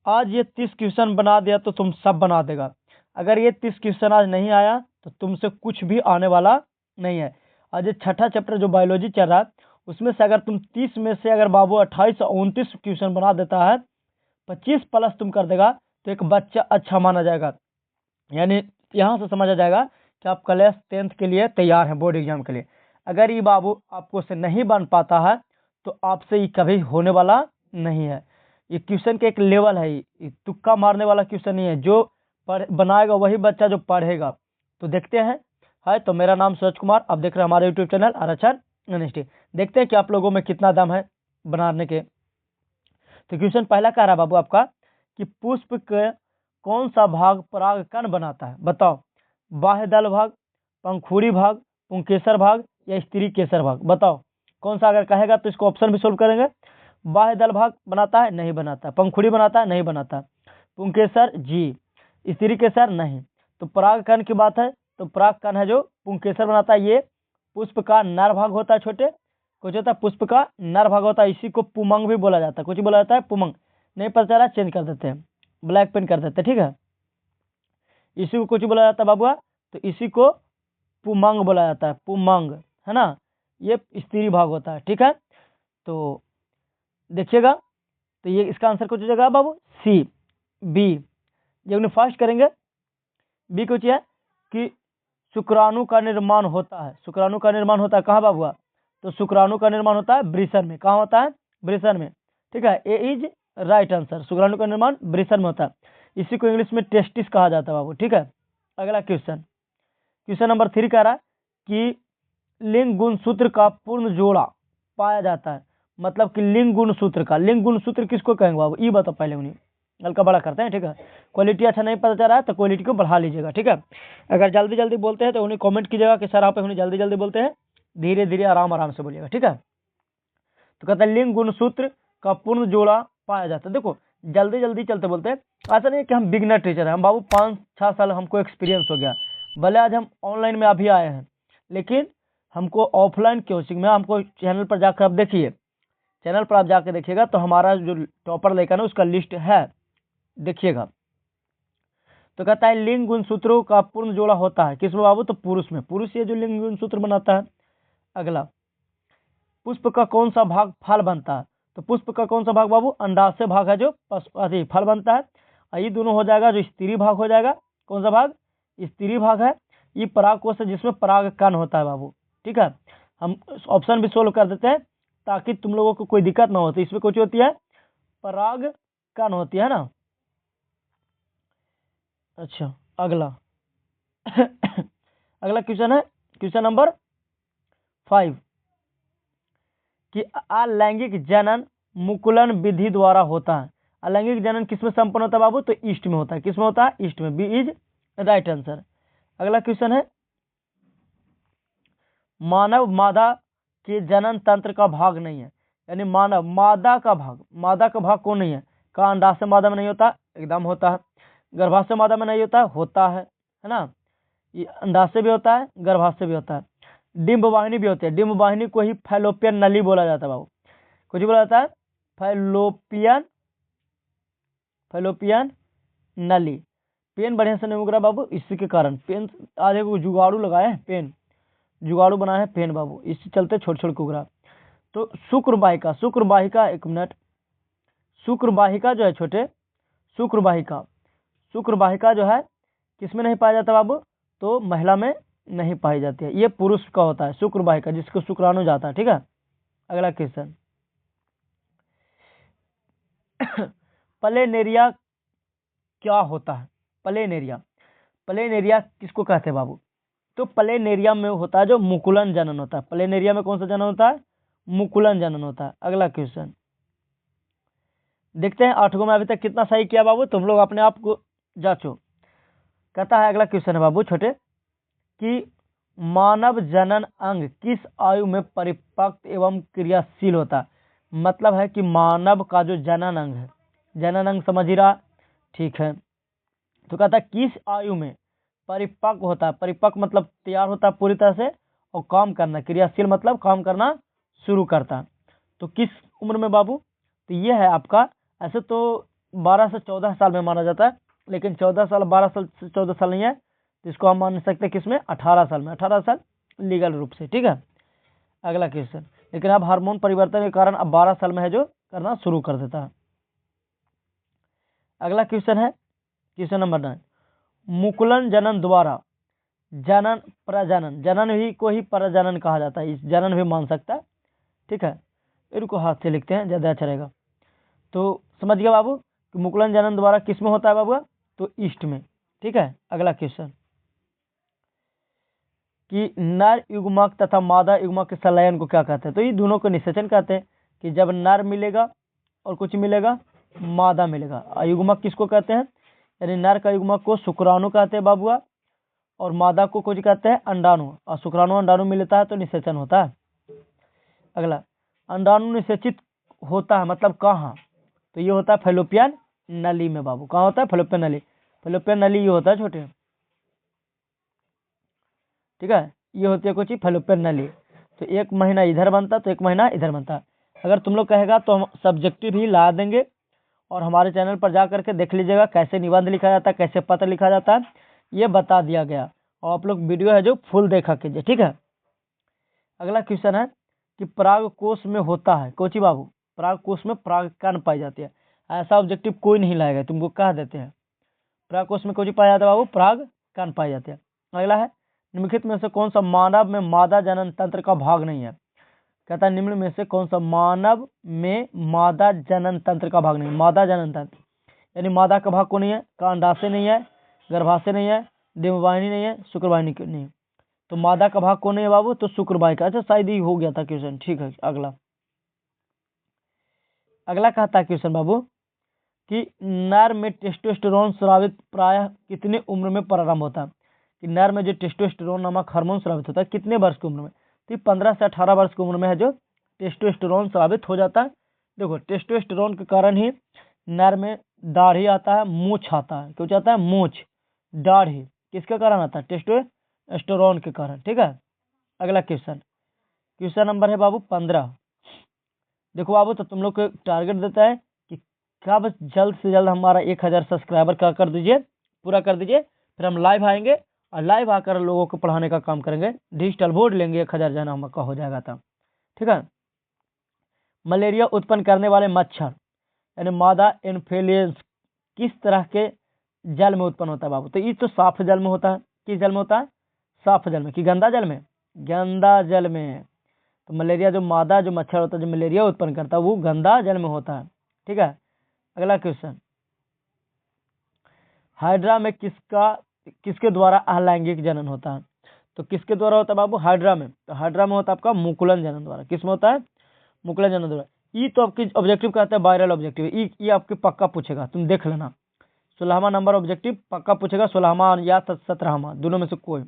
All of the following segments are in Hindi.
आज ये 30 क्वेश्चन बना दिया तो तुम सब बना देगा। अगर ये 30 क्वेश्चन आज नहीं आया तो तुमसे कुछ भी आने वाला नहीं है। आज ये छठा चैप्टर जो बायोलॉजी चल रहा है उसमें से अगर तुम 30 में से अगर बाबू 28 और 29 क्वेश्चन बना देता है, 25 प्लस तुम कर देगा, तो एक बच्चा अच्छा माना जाएगा। यानी यहाँ से समझा जाएगा कि आप क्लास 10th के लिए तैयार हैं बोर्ड एग्जाम के लिए। अगर ये बाबू आपको से नहीं बन पाता है तो आपसे ये कभी होने वाला नहीं है। ये क्वेश्चन के एक लेवल है, ये तुक्का मारने वाला क्वेश्चन नहीं है। जो बनाएगा वही बच्चा जो पढ़ेगा। तो देखते हैं। है तो मेरा नाम सूरज कुमार, आप देख रहे हैं हमारे यूट्यूब चैनल आरक्षण NST। देखते हैं कि आप लोगों में कितना दम है बनाने के। तो क्वेश्चन पहला कह रहा है बाबू आपका कि पुष्प के कौन सा भाग परागकण बनाता है, बताओ। बाह्य दल भाग, पंखुड़ी भाग, पुंकेसर भाग या स्त्री केसर भाग, बताओ कौन सा। अगर कहेगा तो इसको ऑप्शन भी सोल्व करेंगे। बाह्य दल भाग बनाता है, नहीं बनाता। पंखुड़ी बनाता है, नहीं बनाता। पुंकेसर जी, स्त्री केसर नहीं। तो परागकण की बात है तो परागकण है जो पुंकेसर बनाता है। ये पुष्प का नर भाग होता है छोटे, कुछ होता है पुष्प का नर भाग होता है। इसी को पुमंग भी बोला जाता है, कुछ बोला जाता है पुमंग। नहीं पता चला चेंज कर देते हैं, ब्लैक पेन कर देते हैं, ठीक है। इसी को कुछ बोला जाता है बाबुआ, तो इसी को पुमंग बोला जाता है, पुमंग, है ना। ये स्त्री भाग होता है, ठीक है। तो देखिएगा, तो ये इसका आंसर कुछ हो जाएगा बाबू सी, बी। जब फर्स्ट करेंगे बी कुछ है कि शुक्राणु का निर्माण होता है। शुक्राणु का निर्माण होता है कहाँ बाबुआ, तो शुक्राणु का निर्माण होता है वृषण में। कहाँ होता है, वृषण में, ठीक है। ए इज राइट आंसर। शुक्राणु का निर्माण वृषण में होता है। इसी को इंग्लिश में टेस्टिस कहा जाता है बाबू, ठीक है। अगला क्वेश्चन, क्वेश्चन नंबर 3 कह रहा है कि लिंग गुणसूत्र का पूर्ण जोड़ा पाया जाता है। मतलब कि लिंग गुणसूत्र का, लिंग गुणसूत्र किसको कहेंगे बाबू, ये बताओ पहले। उन्हें हल्का बड़ा करते हैं, ठीक है। क्वालिटी अच्छा नहीं पता चल रहा है तो क्वालिटी को बढ़ा लीजिएगा, ठीक है। अगर जल्दी जल्दी बोलते हैं तो उन्हें कमेंट कीजिएगा कि सर आप उन्हें जल्दी जल्दी बोलते हैं, धीरे धीरे आराम आराम से बोलिएगा, ठीक है। तो कहते हैं लिंग गुणसूत्र का पूर्ण जोड़ा पाया जाता है। देखो जल्दी जल्दी चलते बोलते हैं। ऐसा नहीं है कि हम बिगनर टीचर हैं, हम बाबू 5-6 साल हमको एक्सपीरियंस हो गया। भले आज हम ऑनलाइन में अभी आए हैं, लेकिन हमको ऑफलाइन कोचिंग में, हमको चैनल पर जाकर आप देखिए, चैनल पर आप जाकर देखिएगा तो हमारा जो टॉपर लेकर ना उसका लिस्ट है, देखिएगा। तो कहता है लिंग गुणसूत्रों का पूर्ण जोड़ा होता है किसमें बाबू, तो पुरुष में। पुरुष ये जो लिंग गुणसूत्र बनाता है। अगला, पुष्प का कौन सा भाग फल बनता है, तो पुष्प का कौन सा भाग बाबू, अंडाशय भाग है जो फल बनता है। और ये दोनों हो जाएगा जो स्त्री भाग हो जाएगा। कौन सा भाग, स्त्री भाग है। ये परागकोश है जिसमें परागकण होता है बाबू, ठीक है। हम ऑप्शन भी सोल्व कर देते हैं ताकि तुम लोगों को कोई दिक्कत ना हो। तो इसमें कुछ होती है, परागकण होती है ना। अच्छा अगला अगला क्वेश्चन है क्वेश्चन नंबर 5 कि अलैंगिक जनन मुकुलन विधि द्वारा होता है। अलैंगिक जनन किसमें संपन्न होता है बाबू, तो ईस्ट में होता है। किसमें होता है, ईस्ट में। B is right answer. अगला क्वेश्चन है मानव मादा के जनन तंत्र का भाग नहीं है। यानी मानव मादा का भाग, मादा का भाग कौन नहीं है, का अंडाशय मादा में नहीं होता, एकदम होता है। गर्भाशय मादा में नहीं होता, होता है ना। ये अंडाशय भी होता है, गर्भाशय भी होता है। डिंब वाहिनी भी होती है। डिंब वाहिनी को ही फैलोपियन नली बोला जाता है बाबू। कुछ बोला जाता है फैलोपियन, फैलोपियन नली। पेन बढ़िया से नहीं उग रहा बाबू, इसी के कारण पेन आधे को जुगाड़ू लगाए हैं, पेन जुगाड़ू बनाए हैं पेन बाबू, इससे चलते छोड़ छोड़ के उग रहा। तो शुक्रवाहिका, शुक्रवाहिका, एक मिनट, शुक्रवाहिका जो है छोटे, शुक्रवाहिका, शुक्रवाहिका जो है किसमें नहीं पाया जाता बाबू, तो महिला में नहीं पाई जाती है। ये पुरुष का होता है शुक्रवाहिका, जिसको शुक्राणु जाता है, ठीक है। अगला क्वेश्चन प्लेनेरिया क्या होता है, प्लेनेरिया, प्लेनेरिया किसको कहते हैं बाबू, तो प्लेनेरिया में होता है जो मुकुलन जनन होता है। प्लेनेरिया में कौन सा जनन होता है, मुकुलन जनन होता है। अगला क्वेश्चन देखते हैं 8 में अभी तक कितना सही किया बाबू, तुम लोग अपने आप को जांचो। कहता है अगला क्वेश्चन है बाबू छोटे कि मानव जनन अंग किस आयु में परिपक्व एवं क्रियाशील होता है। मतलब है कि मानव का जो जनन अंग है, जनन अंग समझ ही रहा, ठीक है। तो कहता है किस आयु में परिपक्व होता है। परिपक्व मतलब तैयार होता है पूरी तरह से और काम करना, क्रियाशील मतलब काम करना शुरू करता है। तो किस उम्र में बाबू, तो ये है आपका, ऐसे तो 12 से 14 साल में माना जाता है, लेकिन 14 साल 12 साल से 14 साल नहीं है, तो इसको हम मान सकते हैं किसमें, 18 साल में, 18 साल लीगल रूप से। ठीक है, अगला क्वेश्चन, लेकिन अब हार्मोन परिवर्तन के कारण अब 12 साल में है जो करना शुरू कर देता है। अगला क्वेश्चन है क्वेश्चन नंबर 9, मुकुलन जनन द्वारा जनन प्रजनन, जनन ही को ही प्रजनन कहा जाता है, इस जनन भी मान सकता है। ठीक है, इनको हाथ से लिखते हैं ज़्यादा अच्छा रहेगा। तो समझ गया बाबू कि मुकुलन जनन द्वारा किस में होता है बाबू, तो ईस्ट में। ठीक है, अगला क्वेश्चन कि नर युग्मक तथा मादा युग्मक के संलयन को क्या कहते हैं, तो ये दोनों को निषेचन कहते हैं कि जब नर मिलेगा और कुछ मिलेगा मादा मिलेगा। युग्मक किसको कहते हैं, यानी नर का युग्मक को शुक्राणु कहते हैं बाबुआ, और मादा को कुछ कहते हैं अंडाणु, और शुक्राणु अंडाणु मिलता है तो निषेचन होता है। अगला, अंडाणु निषेचित होता है मतलब कहाँ, तो ये होता है फैलोपियन नली में बाबू। कहाँ होता है, फैलोपियन नली, फैलोपियन नली ये होता है छोटे। ठीक है, ये होती है कुछ फैलोपियन नली, तो एक महीना इधर बनता तो एक महीना इधर बनता। अगर तुम लोग कहेगा तो हम सब्जेक्टिव ही ला देंगे, और हमारे चैनल पर जा करके देख लीजिएगा कैसे निबंध लिखा जाता है, कैसे पत्र लिखा जाता है, ये बता दिया गया, और आप लोग वीडियो है जो फुल देखा कीजिए। ठीक है, अगला क्वेश्चन है कि पराग कोष में होता है कोची बाबू, पराग कोष में पराग कण पाई जाती है। ऐसा ऑब्जेक्टिव कोई नहीं लाएगा, तुमको कह देते हैं पराग कोष में कोची पाया जाता है बाबू, पराग कण पाई जाती है। अगला है, निम्नलिखित में से कौन सा मानव में मादा जनन तंत्र का भाग नहीं है, कहता है निम्न में से कौन सा मानव में मादा जनन तंत्र का भाग नहीं, मादा जनन तंत्र यानी मादा का भाग को नहीं है, का अंडाशय नहीं है, गर्भाशय नहीं है, डिम्बवाहिनी नहीं है, शुक्रवाहिनी नहीं है, तो मादा का भाग कौन नहीं है बाबू, तो शुक्रवाहिका। अच्छा शायद ही हो गया था क्वेश्चन। ठीक है, अगला अगला कहता है क्वेश्चन बाबू कि नर में टेस्टोस्टेरोन स्रावित प्रायः कितने उम्र में प्रारंभ होता है, कि नर में जो टेस्टोस्टेरोन नामक हार्मोन स्रावित होता है कितने वर्ष की उम्र में, तो 15 से 18 वर्ष की उम्र में है जो टेस्टोस्टेरोन स्रावित हो जाता है। देखो टेस्टोस्टेरोन के कारण ही नर में दाढ़ी आता है, मूछ आता है, क्यों आता है मूछ दाढ़ी, किसके कारण आता है, टेस्टोस्टेरोन के कारण। ठीक है, अगला क्वेश्चन, क्वेश्चन नंबर है बाबू 15। देखो बाबू, तो तुम लोग को टारगेट देता है कि कब जल्द से जल्द हमारा 1000 सब्सक्राइबर का कर दीजिए, पूरा कर दीजिए, फिर हम लाइव आएंगे और लाइव आकर लोगों को पढ़ाने का काम करेंगे। डिजिटल बोर्ड लेंगे, 1000 जन हम का हो जाएगा तब। ठीक है, मलेरिया उत्पन्न करने वाले मच्छर यानी मादा एनोफिलिस किस तरह के जल में उत्पन्न होता है बाबू, तो ये तो साफ जल में होता है। किस जल में होता है, साफ जल में, कि गंदा जल में, गंदा जल में। तो मलेरिया जो मादा जो मच्छर होता है जो मलेरिया उत्पन्न करता है वो गंदा जल में होता है। ठीक है, अगला क्वेश्चन, हाइड्रा में किसके द्वारा अलैंगिक जनन होता है, तो किसके द्वारा होता है बाबू, हाइड्रा में, तो हाइड्रा में होता है आपका मुकुलन जनन द्वारा। किस में होता है, मुकुलन जनन द्वारा। ये तो आपकी ऑब्जेक्टिव कहता है वायरल ऑब्जेक्टिव, ये आपके पक्का पूछेगा, तुम देख लेना 16वां नंबर ऑब्जेक्टिव पक्का पूछेगा, 16वां या 17वां दोनों में से कोई।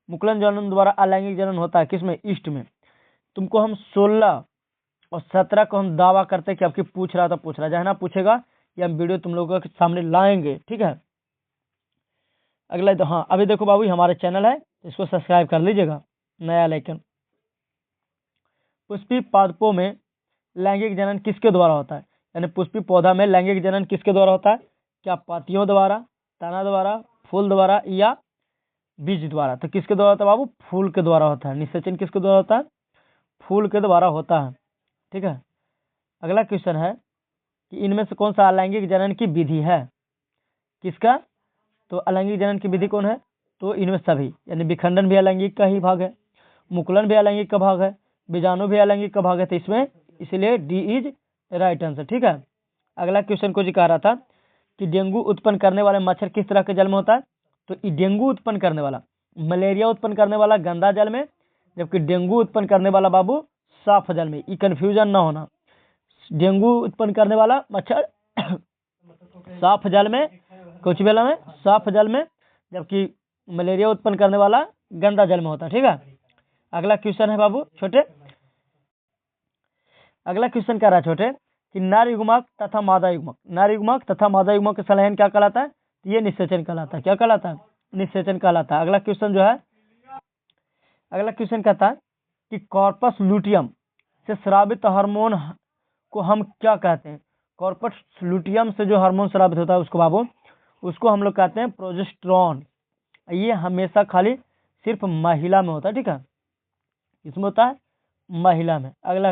मुकुलन जनन द्वारा अलैंगिक जनन होता है किसमें, ईस्ट में। तुमको हम 16 और 17 को हम दावा करते हैं कि आपकी पूछ रहा था, पूछ रहा जहाँ ना पूछेगा ये हम वीडियो तुम लोगों के सामने लाएंगे। ठीक है, अगला तो हाँ, अभी देखो बाबू हमारे चैनल है, इसको सब्सक्राइब कर लीजिएगा, नया लेकिन पुष्पी पादपों में लैंगिक जनन किसके द्वारा होता है, यानी पुष्पी पौधा में लैंगिक जनन किसके द्वारा होता है, क्या पत्तियों द्वारा, तना द्वारा, फूल द्वारा या बीज द्वारा, तो किसके द्वारा होता है बाबू, फूल के द्वारा होता है। निषेचन किसके द्वारा होता है, फूल के द्वारा होता है। ठीक है, अगला क्वेश्चन है कि इनमें से कौन सा अलैंगिक जनन की विधि है, किसका, तो अलैंगिक जनन की विधि कौन है, तो इनमें सभी, यानी विखंडन भी अलैंगिक का ही भाग है, मुकुलन भी अलैंगिक का भाग है, बीजाणु भी अलैंगिक का भाग है, तो इसमें इसलिए डी इज राइट आंसर। ठीक है, अगला क्वेश्चन को जी कह रहा था कि डेंगू उत्पन्न करने वाले मच्छर किस तरह के जल में होता है, तो डेंगू उत्पन्न करने वाला, मलेरिया उत्पन्न करने वाला गंदा जल में, जबकि डेंगू उत्पन्न करने वाला बाबू साफ जल में। ये कंफ्यूजन ना होना, डेंगू उत्पन्न करने वाला मच्छर साफ जल में, कुछ बेला में साफ जल में, जबकि मलेरिया उत्पन्न करने वाला गंदा जल में होता है। ठीक है, अगला क्वेश्चन है बाबू छोटे, अगला क्वेश्चन कह रहा है छोटे कि नर युग्मक तथा मादा युग्मक, नर युग्मक तथा मादा युग्मक के संलयन क्या कहलाता है, ये निषेचन कहलाता है। क्या कहलाता है, निषेचन कहलाता है। अगला क्वेश्चन जो है, अगला क्वेश्चन कहता है कि कॉर्पस लूटियम से स्रावित हार्मोन को हम क्या कहते हैं, कॉर्पस लुटियम से जो हार्मोन स्रावित होता है उसको बाबू, उसको हम लोग कहते हैं प्रोजेस्टेरॉन। ये हमेशा खाली सिर्फ महिला में होता है, ठीक है, इसमें होता है महिला में। अगला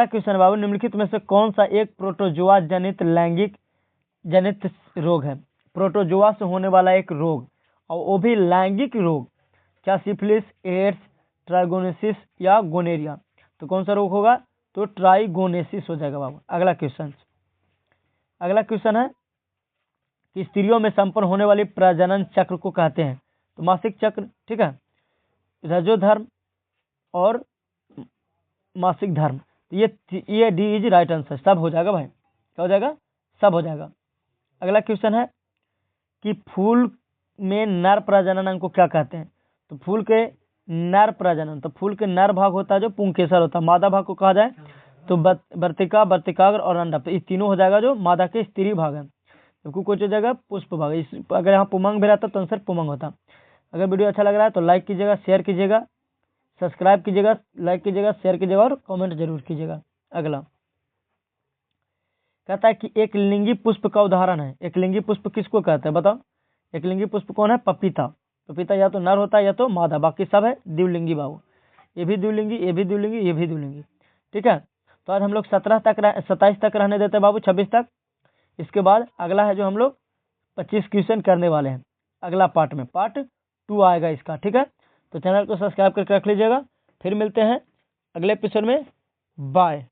क्वेश्चन बाबू, निम्नलिखित में से कौन सा एक प्रोटोजोआ जनित लैंगिक जनित रोग है? प्रोटोजोआ से होने वाला एक रोग, और वो भी लैंगिक रोग, क्या सिफिलिस, एड्स, ट्राइगोनेसिस या गोनेरिया? तो कौन सा रोग होगा? तो ट्राइगोनेसिस हो जाएगा बाबू। अगला क्वेश्चन है कि स्त्रियों में संपन्न होने वाली प्रजनन चक्र को कहते हैं? तो मासिक चक्र, ठीक है, रजोधर्म और मासिक धर्म। तो ये डी इज राइट आंसर, सब हो जाएगा भाई, क्या हो जाएगा? सब हो जाएगा। अगला क्वेश्चन है कि फूल में नर प्रजनन अंग को क्या कहते हैं? तो फूल के नर प्रजनन, तो फूल के नर भाग होता है जो पुंकेसर होता है, मादा भाग को कहा जाए तो वर्तिका, वर्तिकाग्र और अंडप। तो ये तीनों हो जाएगा जो मादा के स्त्री भाग है। तो कुछ हो जाएगा पुष्प भाग। अगर यहाँ पुमंग भी रहता तो आंसर पुमंग होता। अगर वीडियो अच्छा लग रहा है तो लाइक कीजिएगा, शेयर कीजिएगा, सब्सक्राइब कीजिएगा, लाइक कीजिएगा, शेयर कीजिएगा और कमेंट जरूर कीजिएगा। अगला कहता है कि एक लिंगी पुष्प का उदाहरण है। एक लिंगी पुष्प किसको कहते हैं बताओ? एक लिंगी पुष्प कौन है? पपीता। पपीता या तो नर होता है या तो मादा, बाकी सब है द्विलिंगी बाबू। ये भी द्विलिंगी, ये भी द्विलिंगी, ये भी द्विलिंगी, ठीक है। तो आज हम लोग 27 तक रहने देते हैं बाबू, 26 तक। इसके बाद अगला है जो हम लोग 25 क्वेश्चन करने वाले हैं अगला पार्ट में, पार्ट 2 आएगा इसका, ठीक है। तो चैनल को सब्सक्राइब करके रख लीजिएगा। फिर मिलते हैं अगले एपिसोड में, बाय।